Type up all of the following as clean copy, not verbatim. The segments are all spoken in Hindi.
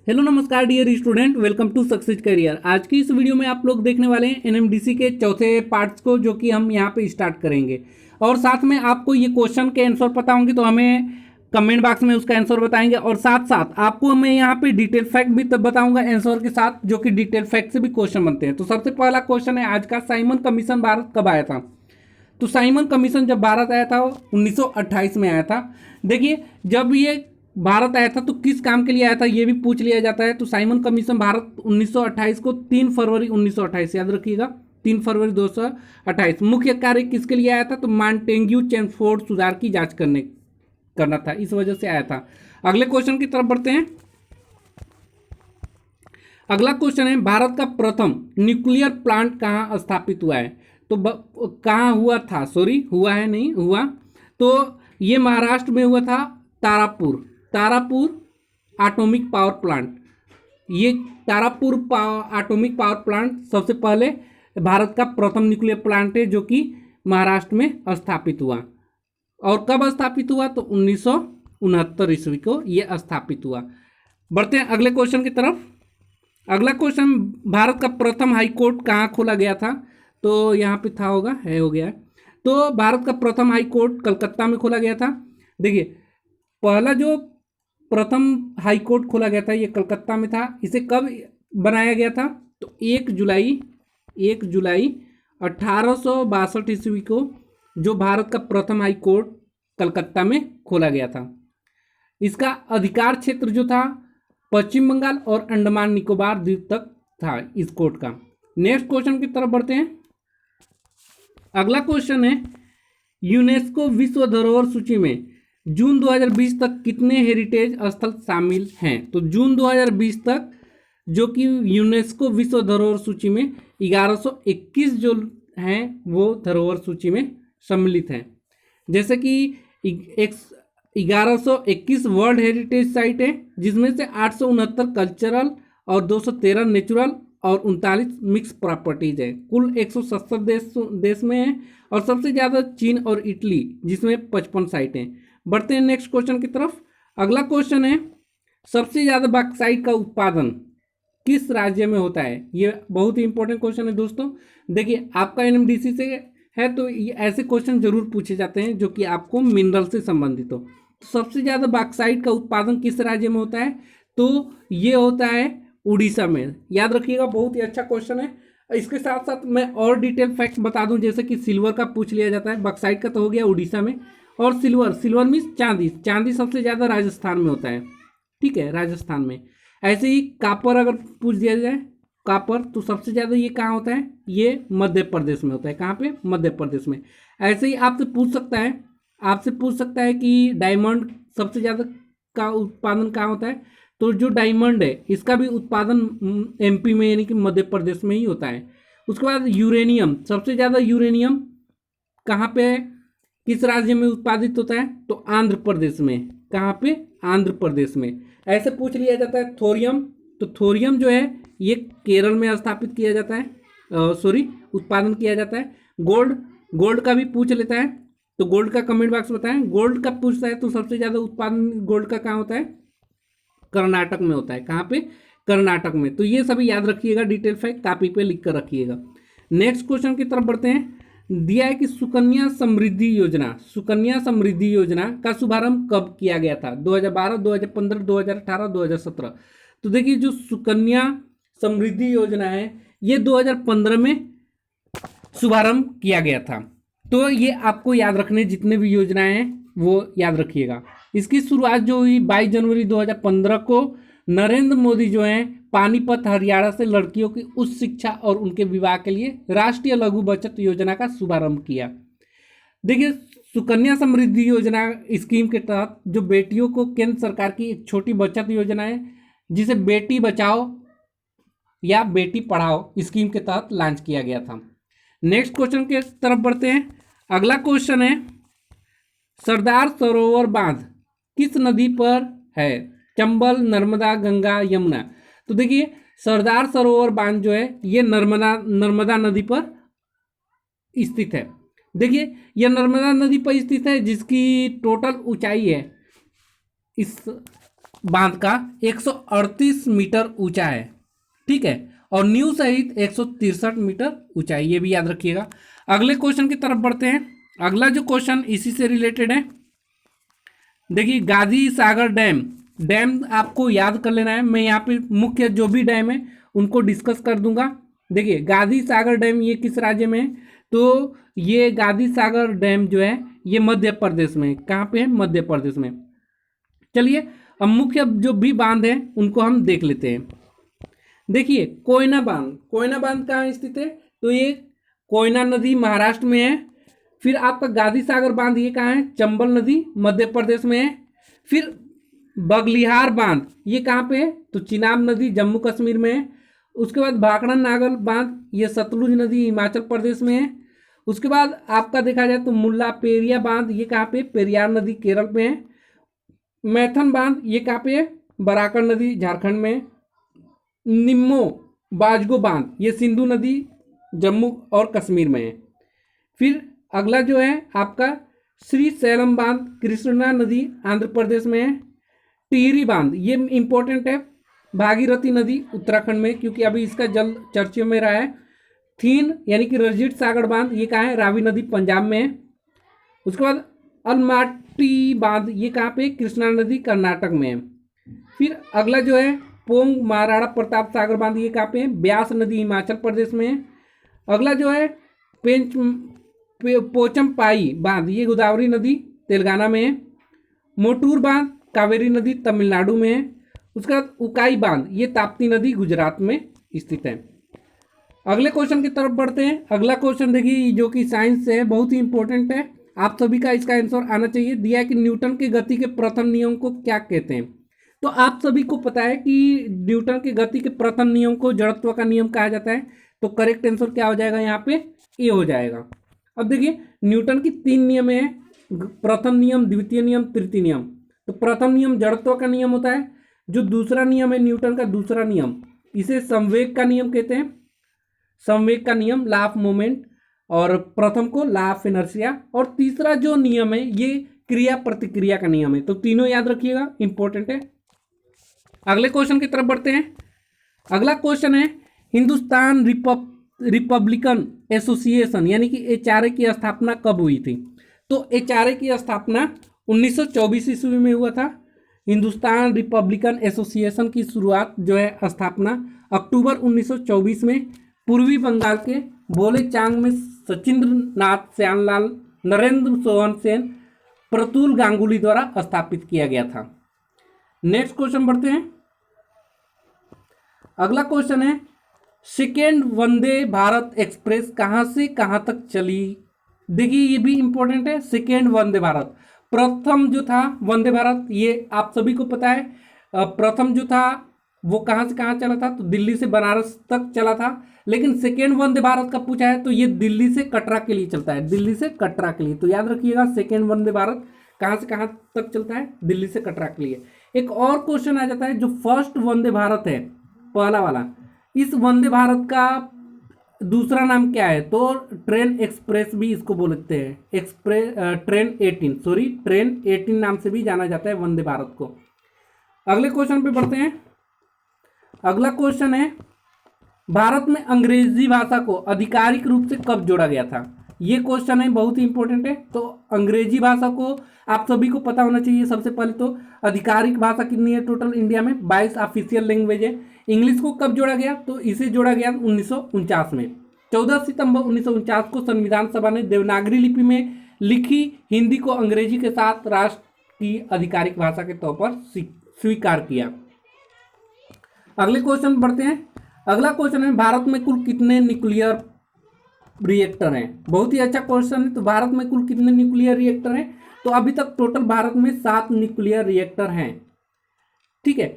हेलो नमस्कार dear student, welcome to success career. आज की इस वीडियो में आप लोग देखने वाले हैं एनएमडीसी के चौथे पार्ट्स को, जो कि हम यहाँ पे स्टार्ट करेंगे। और साथ में आपको ये क्वेश्चन के आंसर पता होंगे तो हमें कमेंट बॉक्स में उसका आंसर बताएंगे। और साथ साथ आपको मैं यहाँ पे डिटेल फैक्ट भी बताऊंगा आंसर के साथ, जो कि डिटेल फैक्ट से भी क्वेश्चन बनते हैं। तो सबसे पहला क्वेश्चन है आज का, साइमन कमीशन भारत कब आया था? तो साइमन कमीशन जब भारत आया था वो 1928 में आया था। देखिए, जब ये भारत आया था तो किस काम के लिए आया था ये भी पूछ लिया जाता है। तो साइमन कमीशन भारत 1928 को 3 फरवरी 1928, याद रखिएगा 3 फरवरी 1928। मुख्य कार्य किसके लिए आया था? तो मॉन्टेग्यू चेम्सफोर्ड सुधार की जांच करना था, इस वजह से आया था। अगले क्वेश्चन की तरफ बढ़ते हैं। अगला क्वेश्चन है, भारत का प्रथम न्यूक्लियर प्लांट कहाँ स्थापित हुआ है? तो कहाँ हुआ था, सॉरी हुआ है नहीं हुआ, तो ये महाराष्ट्र में हुआ था, तारापुर एटॉमिक पावर प्लांट। ये तारापुर एटॉमिक पावर प्लांट सबसे पहले भारत का प्रथम न्यूक्लियर प्लांट है, जो कि महाराष्ट्र में स्थापित हुआ। और कब स्थापित हुआ? तो 1969 ईस्वी को यह स्थापित हुआ। बढ़ते हैं अगले क्वेश्चन की तरफ। अगला क्वेश्चन, भारत का प्रथम हाई कोर्ट कहाँ खोला गया था? तो यहाँ पे था, होगा है, हो गया है। तो भारत का प्रथम हाई कोर्ट कलकत्ता में खोला गया था। देखिए, पहला जो प्रथम हाई कोर्ट खोला गया था ये कलकत्ता में था। इसे कब बनाया गया था? तो 1 जुलाई 1862 ईस्वी को जो भारत का प्रथम हाई कोर्ट कलकत्ता में खोला गया था। इसका अधिकार क्षेत्र जो था पश्चिम बंगाल और अंडमान निकोबार द्वीप तक था इस कोर्ट का। नेक्स्ट क्वेश्चन की तरफ बढ़ते हैं। अगला क्वेश्चन है, यूनेस्को विश्व धरोहर सूची में जून 2020 तक कितने हेरिटेज स्थल शामिल हैं? तो जून 2020 तक जो कि यूनेस्को विश्व धरोहर सूची में 1121 जो हैं वो धरोहर सूची में सम्मिलित हैं। जैसे कि 1121 वर्ल्ड हेरिटेज साइट है, जिसमें से 869 कल्चरल और 213 नेचुरल और 39 मिक्स प्रॉपर्टीज है। कुल 170 देश में है, और सबसे ज़्यादा चीन और इटली, जिसमें 55 साइट हैं। बढ़ते हैं नेक्स्ट क्वेश्चन की तरफ। अगला क्वेश्चन है, सबसे ज़्यादा बॉक्साइट का उत्पादन किस राज्य में होता है? ये बहुत ही इंपॉर्टेंट क्वेश्चन है दोस्तों। देखिए, आपका एनएमडीसी से है तो ये ऐसे क्वेश्चन जरूर पूछे जाते हैं जो कि आपको मिनरल से संबंधित हो। तो सबसे ज़्यादा बॉक्साइट का उत्पादन किस राज्य में होता है? तो ये होता है उड़ीसा में, याद रखिएगा, बहुत ही अच्छा क्वेश्चन है। इसके साथ साथ मैं और डिटेल फैक्ट बता दूं, जैसे कि सिल्वर का पूछ लिया जाता है, बॉक्साइट का तो हो गया उड़ीसा में। और सिल्वर मीन्स चांदी सबसे ज़्यादा राजस्थान में होता है, ठीक है, राजस्थान में। ऐसे ही कापर अगर पूछ दिया जाए, कापर तो सबसे ज़्यादा ये कहाँ होता है? ये मध्य प्रदेश में होता है। कहाँ पे? मध्य प्रदेश में। ऐसे ही आपसे पूछ सकता है कि डायमंड सबसे ज़्यादा का उत्पादन कहाँ होता है? तो जो डायमंड है इसका भी उत्पादन एमपी में, यानी कि मध्य प्रदेश में ही होता है। उसके बाद यूरेनियम, सबसे ज़्यादा यूरेनियम कहाँ पे है, किस राज्य में उत्पादित होता है? तो आंध्र प्रदेश में। कहाँ पे? आंध्र प्रदेश में। ऐसे पूछ लिया जाता है थोरियम, तो थोरियम जो है ये केरल में स्थापित किया जाता है, उत्पादन किया जाता है। गोल्ड का भी पूछ लेता है, तो गोल्ड का कमेंट बॉक्स बताएं। गोल्ड का पूछता है तो सबसे ज़्यादा उत्पादन गोल्ड का कहाँ होता है? कर्नाटक में होता है। कहाँ पे? कर्नाटक में। तो ये सभी याद रखिएगा, डिटेल फैक्ट कॉपी पे लिख कर रखिएगा। नेक्स्ट क्वेश्चन की तरफ बढ़ते हैं। दिया है कि सुकन्या समृद्धि योजना का शुभारंभ कब किया गया था? 2012, 2015, 2018, 2017। तो देखिए, जो सुकन्या समृद्धि योजना है ये 2015 में शुभारंभ किया गया था। तो ये आपको याद रखने, जितने भी योजनाएं हैं वो याद रखिएगा। इसकी शुरुआत जो हुई 22 जनवरी 2015 को नरेंद्र मोदी जो हैं पानीपत हरियाणा से लड़कियों की उच्च शिक्षा और उनके विवाह के लिए राष्ट्रीय लघु बचत योजना का शुभारंभ किया। देखिए, सुकन्या समृद्धि योजना स्कीम के तहत जो बेटियों को केंद्र सरकार की एक छोटी बचत योजना है, जिसे बेटी बचाओ या बेटी पढ़ाओ स्कीम के तहत लॉन्च किया गया था। नेक्स्ट क्वेश्चन के तरफ बढ़ते हैं। अगला क्वेश्चन है, सरदार सरोवर बांध किस नदी पर है? चंबल, नर्मदा, गंगा, यमुना। तो देखिए, सरदार सरोवर बांध जो है ये नर्मदा नदी पर स्थित है। देखिए, यह नर्मदा नदी पर स्थित है, जिसकी टोटल ऊंचाई है, इस बांध का 138 मीटर ऊंचा है, ठीक है, और न्यू सहित 163 मीटर ऊंचाई, ये भी याद रखिएगा। अगले क्वेश्चन की तरफ बढ़ते हैं। अगला जो क्वेश्चन इसी से रिलेटेड है, देखिए गांधी सागर डैम, डैम आपको याद कर लेना है। मैं यहाँ पे मुख्य जो भी डैम है उनको डिस्कस कर दूंगा। देखिए गांधी सागर डैम ये किस राज्य में है, तो ये गांधी सागर डैम जो है ये मध्य प्रदेश में है। कहाँ पे है? मध्य प्रदेश में। चलिए अब मुख्य जो भी बांध है उनको हम देख लेते हैं। देखिए कोयना बांध, कोयना बांध कहाँ स्थित है, तो ये कोयना नदी महाराष्ट्र में है। फिर आपका गांधी सागर बांध ये कहाँ है, चंबल नदी मध्य प्रदेश में है। फिर बगलिहार बांध ये कहाँ पे है, तो चिनाब नदी जम्मू कश्मीर में है। उसके बाद भाखड़ा नागल बांध ये सतलुज नदी हिमाचल प्रदेश में है। उसके बाद आपका देखा जाए तो मुल्ला पेरिया बांध ये कहाँ पे, पेरियार नदी केरल में है। मैथन बांध ये कहाँ पे है, बराकर नदी झारखंड में है। निम्मो बाजगो बांध ये सिंधु नदी जम्मू और कश्मीर में है। फिर अगला जो है आपका श्री सैलम बांध कृष्णा नदी आंध्र प्रदेश में है। टिहरी बांध ये इंपॉर्टेंट है, भागीरथी नदी उत्तराखंड में, क्योंकि अभी इसका जल चर्चा में रहा है। थीन यानी कि रंजीत सागर बांध ये कहाँ है, रावी नदी पंजाब में है। उसके बाद अलमाटी बांध ये कहाँ पे, कृष्णा नदी कर्नाटक में है। फिर अगला जो है पोंग महाराणा प्रताप सागर बांध ये कहाँ पे है, ब्यास नदी हिमाचल प्रदेश में है। अगला जो है पोचमपाई बांध ये गोदावरी नदी तेलंगाना में है। मोटूर बांध कावेरी नदी तमिलनाडु में है। उसके बाद उकाई बांध ये ताप्ती नदी गुजरात में स्थित है। अगले क्वेश्चन की तरफ बढ़ते हैं। अगला क्वेश्चन देखिए जो कि साइंस से है, बहुत ही इंपॉर्टेंट है, आप सभी का इसका आंसर आना चाहिए। दिया है कि न्यूटन के गति के प्रथम नियम को क्या कहते हैं, तो आप सभी को पता है कि न्यूटन के गति के प्रथम नियम को जड़त्व का नियम कहा जाता है। तो करेक्ट आंसर क्या हो जाएगा यहाँ पे, ए हो जाएगा। अब देखिए न्यूटन की 3 नियम है, प्रथम नियम, द्वितीय नियम, तृतीय नियम। तो प्रथम नियम जड़त्व का नियम होता है। जो दूसरा नियम है न्यूटन का दूसरा नियम, इसे संवेग का नियम कहते हैं, संवेग का नियम, लॉ ऑफ मोमेंट। और प्रथम को लॉ ऑफ इनर्शिया। और तीसरा जो नियम है ये क्रिया प्रतिक्रिया का नियम है। तो तीनों याद रखिएगा, इंपॉर्टेंट है। अगले क्वेश्चन की तरफ बढ़ते हैं। अगला क्वेश्चन है हिंदुस्तान रिपब्लिकन एसोसिएशन यानी कि एचआरए की स्थापना कब हुई थी, तो एचआरए की स्थापना 1924 ईस्वी में हुआ था। हिंदुस्तान रिपब्लिकन एसोसिएशन की शुरुआत जो है स्थापना अक्टूबर 1924 में पूर्वी बंगाल के बोलेचांग में सचिंद्र नाथ श्यामलाल नरेंद्र सोहन सेन प्रतुल गांगुली द्वारा स्थापित किया गया था। नेक्स्ट क्वेश्चन बढ़ते हैं। अगला क्वेश्चन है सेकेंड वंदे भारत एक्सप्रेस कहां से कहां तक चली। देखिए ये भी इंपॉर्टेंट है, सेकेंड वंदे भारत। प्रथम जो था वंदे भारत ये आप सभी को पता है, प्रथम जो था वो कहां से कहां चला था, तो दिल्ली से बनारस तक चला था। लेकिन सेकेंड वंदे भारत का पूछा है तो ये दिल्ली से कटरा के लिए चलता है, दिल्ली से कटरा के लिए। तो याद रखिएगा सेकेंड वंदे भारत कहां से कहां तक चलता है, दिल्ली से कटरा के लिए। एक और क्वेश्चन आ जाता है जो फर्स्ट वंदे भारत है पहला वाला, इस वंदे भारत का दूसरा नाम क्या है, तो ट्रेन एक्सप्रेस भी इसको बोलते हैं, एक्सप्रेस ट्रेन 18 नाम से भी जाना जाता है वंदे भारत को। अगले क्वेश्चन पे बढ़ते हैं। अगला क्वेश्चन है भारत में अंग्रेजी भाषा को आधिकारिक रूप से कब जोड़ा गया था। ये क्वेश्चन है बहुत ही इंपॉर्टेंट है। तो अंग्रेजी भाषा को आप सभी को पता होना चाहिए। सबसे पहले तो आधिकारिक भाषा कितनी है टोटल इंडिया में, 22 ऑफिशियल लैंग्वेज है। इंग्लिश को कब जोड़ा गया, तो इसे जोड़ा गया 1949 में। 14 सितंबर 1949 को संविधान सभा ने देवनागरी लिपि में लिखी हिंदी को अंग्रेजी के साथ राष्ट्र की आधिकारिक भाषा के तौर पर स्वीकार किया। अगले क्वेश्चन बढ़ते हैं। अगला क्वेश्चन है भारत में कुल कितने न्यूक्लियर रिएक्टर हैं। बहुत ही अच्छा क्वेश्चन है। तो भारत में कुल कितने न्यूक्लियर रिएक्टर हैं, तो अभी तक टोटल भारत में 7 न्यूक्लियर रिएक्टर हैं। ठीक है,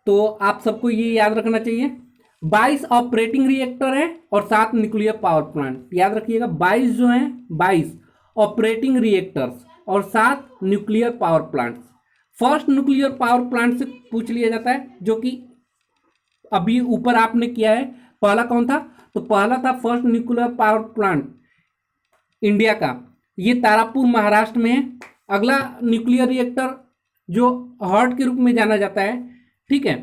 तो आप सबको ये याद रखना चाहिए। 22 ऑपरेटिंग रिएक्टर है और 7 न्यूक्लियर पावर प्लांट। याद रखिएगा 22 जो है 22 ऑपरेटिंग रिएक्टर्स और 7 nuclear power plants. First nuclear power plant से पूछ लिया जाता है, जो कि अभी ऊपर आपने किया है। पहला कौन था, तो पहला था first nuclear power plant India का, ये तारापुर महाराष्ट्र में है। अगला न्यूक्लियर रिएक्टर जो हॉट के रूप में जाना जाता है। ठीक है,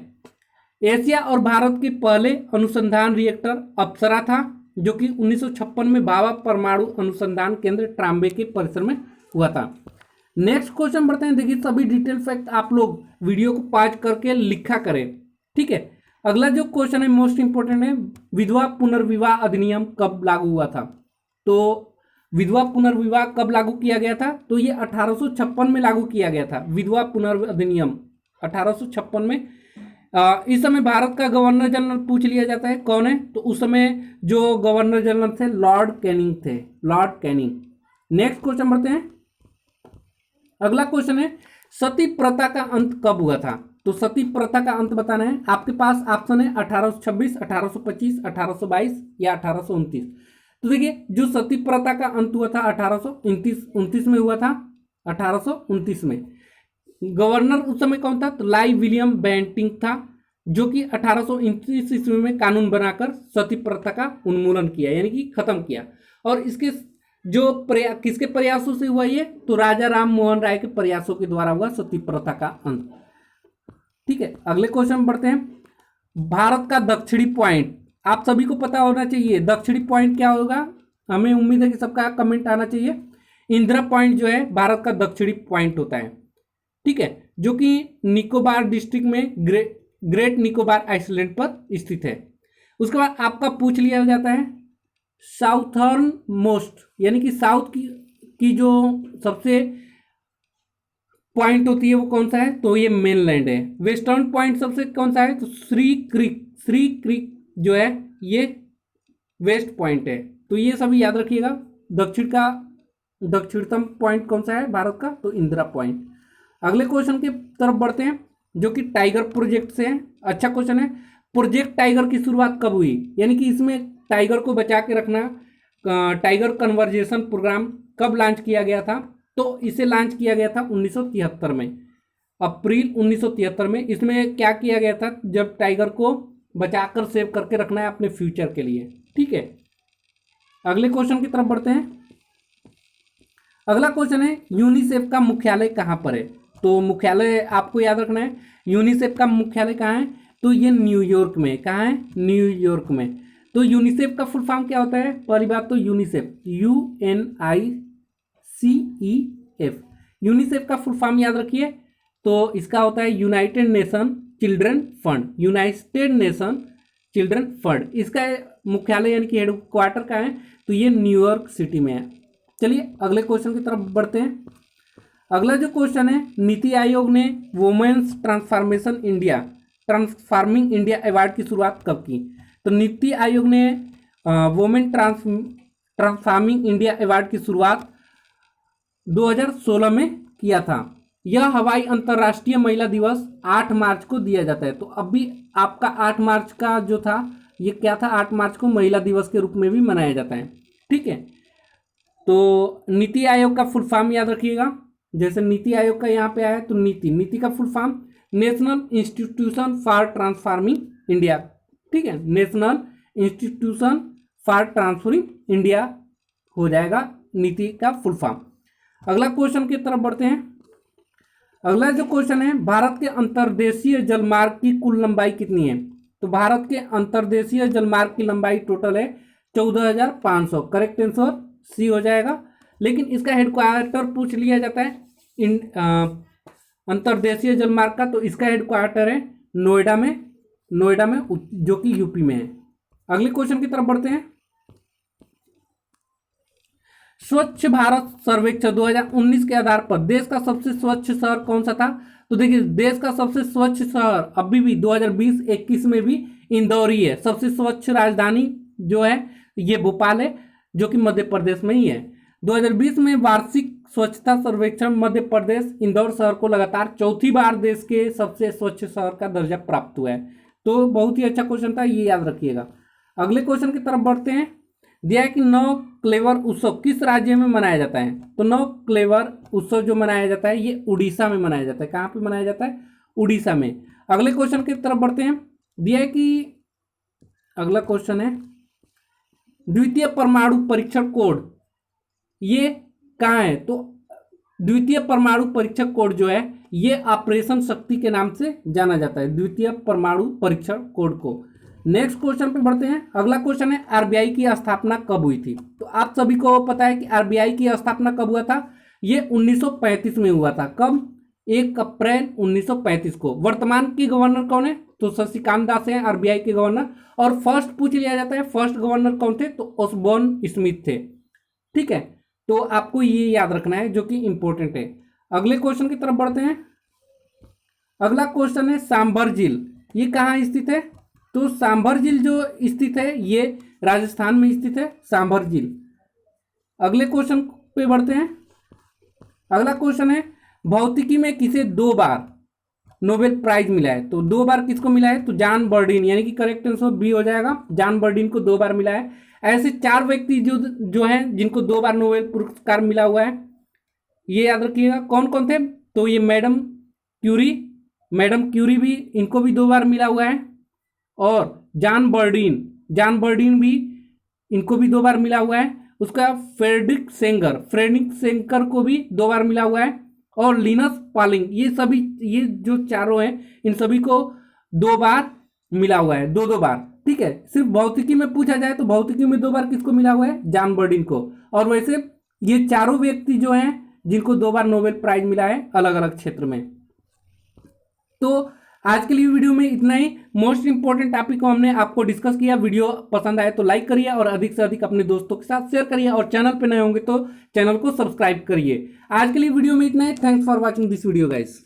एशिया और भारत के पहले अनुसंधान रिएक्टर अप्सरा था, जो कि 1956 में भाभा परमाणु अनुसंधान केंद्र ट्राम्बे के परिसर में हुआ था। नेक्स्ट क्वेश्चन बढ़ते हैं। देखिए, सभी डिटेल फैक्ट आप लोग वीडियो को पॉज करके लिखा करें। ठीक है, अगला जो क्वेश्चन है मोस्ट इंपोर्टेंट है, विधवा पुनर्विवाह अधिनियम कब लागू हुआ था? तो विधवा पुनर्विवाह कब लागू किया गया था? तो ये 1856 में लागू किया गया था, विधवा पुनर्विवाह अधिनियम 1856 में। इस समय भारत का गवर्नर जनरल पूछ लिया जाता है कौन है, तो उस समय जो गवर्नर जनरल थे लॉर्ड कैनिंग थे, लॉर्ड कैनिंग। नेक्स्ट क्वेश्चन बढ़ते हैं। अगला क्वेश्चन है, सती प्रथा का अंत कब हुआ था? तो सती प्रथा का अंत बताना है। आपके पास ऑप्शन है 1826, 1825, 1822 या 1829। तो देखिए, जो सती प्रथा का अंत हुआ था 1829 में हुआ था, 1829 में। गवर्नर उस समय कौन था? तो लाई विलियम बेंटिंग था, जो कि 1829 ईस्वी में कानून बनाकर सती प्रथा का उन्मूलन किया, यानी कि खत्म किया। और इसके जो किसके प्रयासों से हुआ ये? तो राजा राम मोहन राय के प्रयासों के द्वारा हुआ सती प्रथा का अंत। ठीक है, अगले क्वेश्चन बढ़ते हैं। भारत का दक्षिणी पॉइंट, आप सभी को पता होना चाहिए दक्षिणी पॉइंट क्या होगा। हमें उम्मीद है कि सबका कमेंट आना चाहिए। इंदिरा पॉइंट जो है भारत का दक्षिणी पॉइंट होता है। ठीक है, जो कि निकोबार डिस्ट्रिक्ट में ग्रेट निकोबार आइसलैंड पर स्थित है। उसके बाद आपका पूछ लिया जाता है साउथर्न मोस्ट, यानी कि साउथ की जो सबसे पॉइंट होती है वो कौन सा है? तो ये मेनलैंड है। वेस्टर्न पॉइंट सबसे कौन सा है? तो श्री क्रीक जो है ये वेस्ट पॉइंट है। तो ये सभी याद रखिएगा। दक्षिणतम पॉइंट कौन सा है भारत का? तो इंदिरा पॉइंट। अगले क्वेश्चन की तरफ बढ़ते हैं, जो कि टाइगर प्रोजेक्ट से है। अच्छा क्वेश्चन है, प्रोजेक्ट टाइगर की शुरुआत कब हुई? यानी कि इसमें टाइगर को बचा के रखना, टाइगर कन्वर्जेशन प्रोग्राम कब लॉन्च किया गया था? तो इसे लॉन्च किया गया था 1973 में, अप्रैल 1973 में। इसमें क्या किया गया था? जब टाइगर को बचाकर सेव करके रखना है अपने फ्यूचर के लिए। ठीक है, अगले क्वेश्चन की तरफ बढ़ते हैं। अगला क्वेश्चन है, यूनिसेफ का मुख्यालय कहाँ पर है? तो मुख्यालय आपको याद रखना है, यूनिसेफ का मुख्यालय कहाँ है? तो ये न्यूयॉर्क में। कहाँ है? न्यूयॉर्क में। तो यूनिसेफ का फुल फॉर्म क्या होता है? पहली बात तो यूनिसेफ, UNICEF, यूनिसेफ का फुल फॉर्म याद रखिए। तो इसका होता है United nation children fund, United nation children fund. इसका मुख्यालय यानी कि हेडक्वार्टर का है, तो ये न्यूयॉर्क सिटी में है। चलिए अगले क्वेश्चन की तरफ बढ़ते हैं। अगला जो क्वेश्चन है, नीति आयोग ने वुमेन्स ट्रांसफार्मिंग इंडिया अवार्ड की शुरुआत कब की? तो नीति आयोग ने वुमेन ट्रांसफार्मिंग इंडिया अवार्ड की शुरुआत 2016 में किया था। यह हवाई अंतर्राष्ट्रीय महिला दिवस 8 मार्च को दिया जाता है। तो अभी आपका 8 मार्च का जो था ये क्या था? 8 मार्च को महिला दिवस के रूप में भी मनाया जाता है। ठीक है, तो नीति आयोग का फुल फॉर्म याद रखिएगा। जैसे नीति आयोग का यहाँ पे आया, तो नीति का full form national institution for transforming India. ठीक है, national institution for transforming India हो जाएगा नीति का फुल फॉर्म। अगला क्वेश्चन की तरफ बढ़ते हैं। अगला जो क्वेश्चन है, भारत के अंतर्देशीय जलमार्ग की कुल लंबाई कितनी है? तो भारत के अंतर्देशीय जलमार्ग की लंबाई टोटल है 14,500। करेक्ट आंसर सी हो जाएगा। लेकिन इसका हेडक्वार्टर पूछ लिया जाता है अंतर्देशीय जलमार्ग का, तो इसका हेडक्वार्टर है नोएडा में, जो कि यूपी में है। अगले क्वेश्चन की तरफ बढ़ते हैं। स्वच्छ भारत सर्वेक्षण 2019 के आधार पर देश का सबसे स्वच्छ शहर कौन सा था? तो देखिए, देश का सबसे स्वच्छ शहर अभी भी 2020-21 में भी इंदौर ही है। सबसे स्वच्छ राजधानी जो है ये भोपाल है, जो कि मध्य प्रदेश में ही है। 2020 में वार्षिक स्वच्छता सर्वेक्षण मध्य प्रदेश इंदौर शहर को लगातार चौथी बार देश के सबसे स्वच्छ शहर का दर्जा प्राप्त हुआ है। तो बहुत ही अच्छा क्वेश्चन था, ये याद रखिएगा। अगले क्वेश्चन की तरफ बढ़ते हैं। दिया है कि नव क्लेवर उत्सव किस राज्य में मनाया जाता है? तो नव क्लेवर उत्सव जो मनाया जाता है ये उड़ीसा में मनाया जाता है। कहाँ पे मनाया जाता है? उड़ीसा में। अगले क्वेश्चन की तरफ बढ़ते हैं। दिया है कि अगला क्वेश्चन है, द्वितीय परमाणु परीक्षण कोड ये कहाँ है? तो द्वितीय परमाणु परीक्षण कोड जो है ये ऑपरेशन शक्ति के नाम से जाना जाता है, द्वितीय परमाणु परीक्षण कोड को। नेक्स्ट क्वेश्चन पे बढ़ते हैं। अगला क्वेश्चन है आरबीआई की स्थापना कब हुई थी? तो आप सभी को पता है कि आरबीआई की स्थापना कब हुआ था, ये 1935 में हुआ था। कब? 1 अप्रैल 1935 को। वर्तमान की गवर्नर कौन है? तो शशिकांत दास हैं आरबीआई के गवर्नर। और फर्स्ट पूछ लिया जाता है फर्स्ट गवर्नर कौन थे? तो ऑसबॉर्न स्मिथ थे। ठीक है, तो आपको ये याद रखना है जो कि इंपॉर्टेंट है। अगले क्वेश्चन की तरफ बढ़ते हैं। अगला क्वेश्चन है सांभर झील, ये कहाँ स्थित है? तो सांभर झील जो स्थित है ये राजस्थान में स्थित है, सांभर झील। अगले क्वेश्चन पे बढ़ते हैं। अगला क्वेश्चन है भौतिकी में किसे 2 बार नोबेल प्राइज मिला है? तो 2 बार किसको मिला है? तो जॉन बर्डीन, यानी कि करेक्ट आंसर बी हो जाएगा, जॉन बर्डीन को 2 बार मिला है। ऐसे 4 व्यक्ति जो हैं जिनको 2 बार नोबेल पुरस्कार मिला हुआ है, ये याद रखिएगा। कौन कौन थे? तो ये मैडम क्यूरी भी, इनको भी 2 बार मिला हुआ है। और जॉन बर्डीन भी, इनको भी 2 बार मिला हुआ है। उसका फ्रेडरिक सेंगर को भी 2 बार मिला हुआ है। और लिनस पॉलिंग, ये जो चारों हैं इन सभी को 2 बार मिला हुआ है, 2 बार। ठीक है, सिर्फ भौतिकी में पूछा जाए तो भौतिकी में 2 बार किसको मिला हुआ है? जॉन बर्डीन को। और वैसे ये चारों व्यक्ति जो हैं जिनको 2 बार नोबेल प्राइज मिला है अलग अलग क्षेत्र में। तो आज के लिए वीडियो में इतना ही। मोस्ट इंपॉर्टेंट टॉपिक को हमने आपको डिस्कस किया। वीडियो पसंद आए तो लाइक करिए और अधिक से अधिक अपने दोस्तों के साथ शेयर करिए, और चैनल पे नए होंगे तो चैनल को सब्सक्राइब करिए। आज के लिए वीडियो में इतना ही। Thanks for watching this video guys.